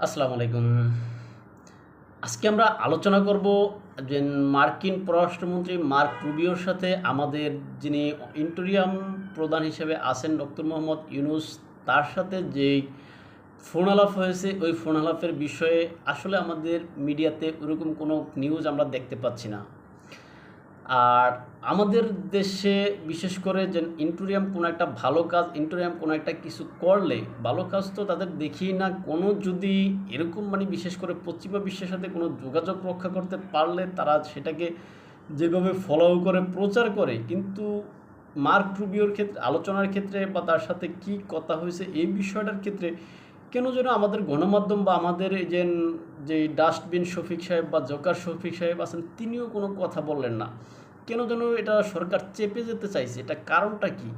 আসসালামু আলাইকুম। আজকে আমরা আলোচনা করব যে মার্কিন পররাষ্ট্রমন্ত্রী মার্ক রুবিওর সাথে আমাদের যিনি ইন্টেরিয়াম প্রধান হিসেবে আছেন ডক্টর মোহাম্মদ ইউনুস, তার সাথে যেই ফোন আলাপ হয়েছে ওই ফোন আলাপের বিষয়ে আসলে আমাদের মিডিয়াতে ওরকম কোনো নিউজ আমরা দেখতে পাচ্ছি না। আর আমাদের দেশে বিশেষ করে যে ইন্টেরিয়াম কোনো একটা ভালো কাজ, ইন্টেরিয়াম কোনো একটা কিছু করলে ভালো কাজ তো তাদের দেখি না। কোনো যদি এরকম বিশেষ করে পশ্চিমা বিশ্বের সাথে কোনো যোগাযোগ রক্ষা করতে পারলে তারা সেটাকে যেভাবে ফলো করে প্রচার করে, কিন্তু মার্ক রুবিওর ক্ষেত্রে আলোচনার ক্ষেত্রে বা তার সাথে কি কথা হয়েছে এই বিষয়টার ক্ষেত্রে কেন যেন আমাদের গণমাধ্যম বা আমাদের এই যে ডাস্টবিন শফিক সাহেব বা জোকার শফিক সাহেব আছেন তিনিও কোনো কথা বললেন না। কেন যেন এটা সরকার চেপে যেতে চাইছে, এটা কারণটা কি?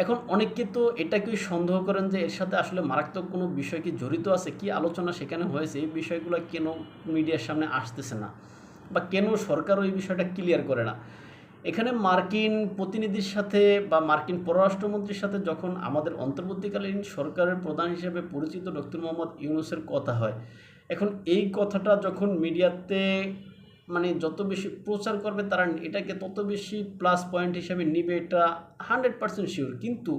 এখন অনেকে তো এটাকেই সন্দেহ করেন যে এর সাথে আসলে মারাত্মক কোনো বিষয় কি জড়িত আছে, কি আলোচনা সেখানে হয়েছে, এই বিষয়গুলো কেন মিডিয়ার সামনে আসতেছে না বা কেন সরকারও এই বিষয়টা ক্লিয়ার করে না। এখানে মার্কিন প্রতিনিধির সাথে বা মার্কিন পররাষ্ট্রমন্ত্রীর সাথে যখন আমাদের অন্তর্বর্তীকালীন সরকারের প্রধান হিসেবে পরিচিত ডক্টর মোহাম্মদ ইউনুসের কথা হয়, এখন এই কথাটা যখন মিডিয়াতে যত বেশি প্রচার করবে তারা এটাকে তত বেশি প্লাস পয়েন্ট হিসেবে নিবে, এটা 100% শিওর। কিন্তু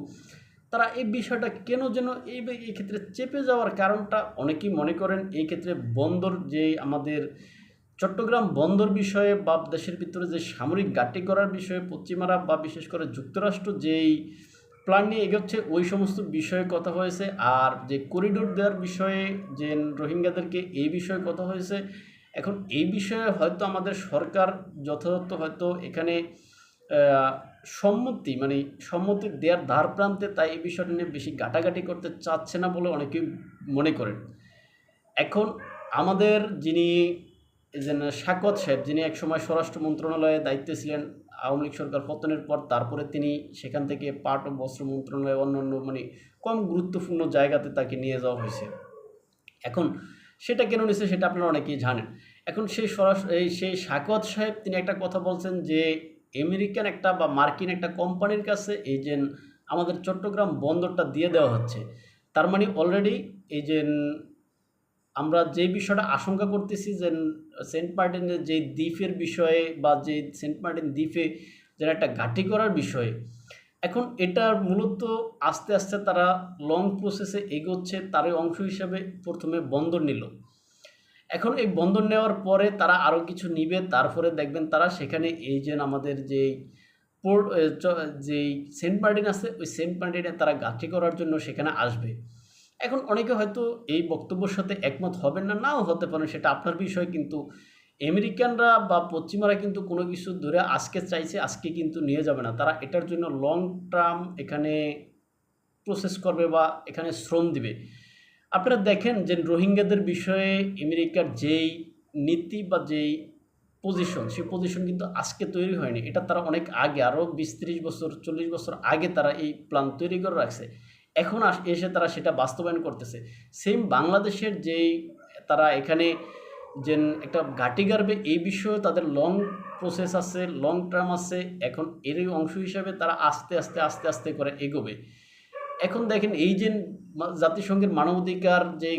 তারা এই বিষয়টা কেন যেন এই ক্ষেত্রে চেপে যাওয়ার কারণটা অনেকেই মনে করেন এই ক্ষেত্রে বন্দর যে আমাদের চট্টগ্রাম বন্দর বিষয়ে বা দেশের ভিতরে যে সামরিক ঘাঁটি করার বিষয়ে পশ্চিমারা বা বিশেষ করে যুক্তরাষ্ট্র যেই প্ল্যান নিয়ে এগোচ্ছে ওই সমস্ত বিষয়ে কথা হয়েছে। আর যে করিডোর দেওয়ার বিষয়ে যে রোহিঙ্গাদেরকে এই বিষয়ে কথা হয়েছে। এখন এই বিষয়ে হয়তো আমাদের সরকার যথাযথ হয়তো এখানে সম্মতি দেওয়ার ধার প্রান্তে, তাই এই বিষয়টা নিয়ে বেশি ঘাটাঘাটি করতে চাচ্ছে না বলে অনেকেই মনে করেন। এখন আমাদের যিনি শাকত সাহেব, যিনি একসময় স্বরাষ্ট্র মন্ত্রণালয়ে দায়িত্বে ছিলেন আওয়ামী লীগ সরকার পতনের পর, তারপরে তিনি সেখান থেকে পার্ট অফ বস্ত্র মন্ত্রণালয়ে অন্যান্য কম গুরুত্বপূর্ণ জায়গাতে তাকে নিয়ে যাওয়া হয়েছে। এখন সেটা কেন নিয়েছে সেটা আপনারা অনেকেই জানেন। এখন সেই শাকত সাহেব তিনি একটা কথা বলছেন যে আমেরিকান একটা বা মার্কিন একটা কোম্পানির কাছে এই যে আমাদের চট্টগ্রাম বন্দরটা দিয়ে দেওয়া হচ্ছে। তার অলরেডি এই যে আমরা যে বিষয়টা আশঙ্কা করতেছি যে সেন্ট মার্টিনের যে দ্বীপের বিষয়ে বা যে সেন্ট মার্টিন দ্বীপে যারা একটা ঘাঁটি করার বিষয়ে, এখন এটা মূলত আস্তে আস্তে তারা লং প্রসেসে এগোচ্ছে। তারই অংশ হিসাবে প্রথমে বন্দর নিল। এখন এই বন্দর নেওয়ার পরে তারা আরও কিছু নিবে, তারপরে দেখবেন তারা সেখানে এই যে আমাদের যেই পোর্ট যেই সেন্ট মার্টিন আছে ওই সেন্ট মার্টিনে তারা ঘাঁটি করার জন্য সেখানে আসবে। এখন অনেকে হয়তো এই বক্তব্যের সাথে একমত হবেন না, নাও হতে পারেন, সেটা আপনার বিষয়। কিন্তু আমেরিকানরা বা পশ্চিমারা কিন্তু কোনো কিছু ধরে আজকে চাইছে আজকে কিন্তু নিয়ে যাবে না। তারা এটার জন্য লং টার্ম এখানে প্রসেস করবে বা এখানে শ্রম দিবে। আপনারা দেখেন যে রোহিঙ্গাদের বিষয়ে আমেরিকার যেই নীতি বা যেই পজিশন, সেই পজিশন কিন্তু আজকে তৈরি হয়নি। এটা তারা অনেক আগে, আরও 20-30 বছর 40 বছর আগে তারা এই প্ল্যান তৈরি করে রাখছে। এখন এসে তারা সেটা বাস্তবায়ন করতেছে। সেম বাংলাদেশের যেই তারা এখানে যে একটা ঘাঁটি গাড়বে এই বিষয়েও তাদের লং প্রসেস আছে, লং টার্ম আছে। এখন এরই অংশ হিসাবে তারা আস্তে আস্তে আস্তে আস্তে করে এগোবে। এখন দেখেন এই যে জাতিসংঘের মানবাধিকার যে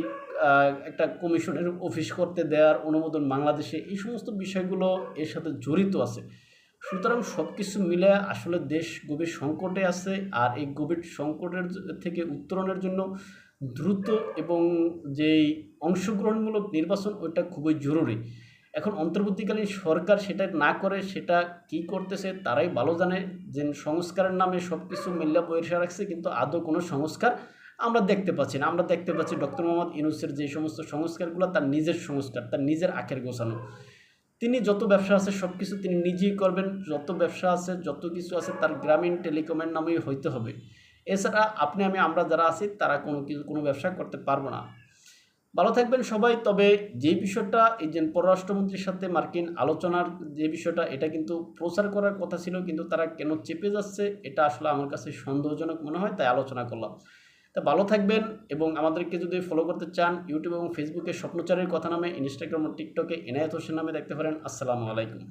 একটা কমিশনের অফিস করতে দেওয়ার অনুমোদন বাংলাদেশে, এই সমস্ত বিষয়গুলো এর সাথে জড়িত আছে। সুতরাং সব কিছু মিলে আসলে দেশ গভীর সংকটে আছে। আর এই গভীর সংকটের থেকে উত্তরণের জন্য দ্রুত এবং যেই অংশগ্রহণমূলক নির্বাচন ওইটা খুবই জরুরি। এখন অন্তর্বর্তীকালীন সরকার সেটা না করে সেটা কি করতেছে তারাই ভালো জানে। যে সংস্কারের নামে সব কিছু মিল্লা বইয়ের রাখছে, কিন্তু আদৌ কোনো সংস্কার আমরা দেখতে পাচ্ছি না। আমরা দেখতে পাচ্ছি ডক্টর মোহাম্মদ ইউনূসের যে সমস্ত সংস্কারগুলো তার নিজের সংস্কার, তার নিজের আখের গোছানো। তিনি যত ব্যবসা আছে সব কিছু তিনি নিজেই করবেন। যত ব্যবসা আছে যত কিছু আছে তার গ্রামীণ টেলিকমের নামেই হইতে হবে। এছাড়া আমরা যারা আছি তারা কোনো ব্যবসা করতে পারবো না। ভালো থাকবেন সবাই। তবে যে বিষয়টা এই যে পররাষ্ট্রমন্ত্রীর সাথে মার্কিন আলোচনার যে বিষয়টা, এটা কিন্তু প্রচার করার কথা ছিল, কিন্তু তারা কেন চেপে যাচ্ছে এটা আসলে আমার কাছে সন্দেহজনক মনে হয়, তাই আলোচনা করলাম। তা ভালো থাকবেন। এবং আমাদেরকে যদি ফলো করতে চান ইউটিউব এবং ফেসবুকে স্বপ্নচারের কথা নামে, ইনস্টাগ্রাম ও টিকটকে এনায়েত হোসেন নামে দেখতে পারেন। আসসালামু আলাইকুম।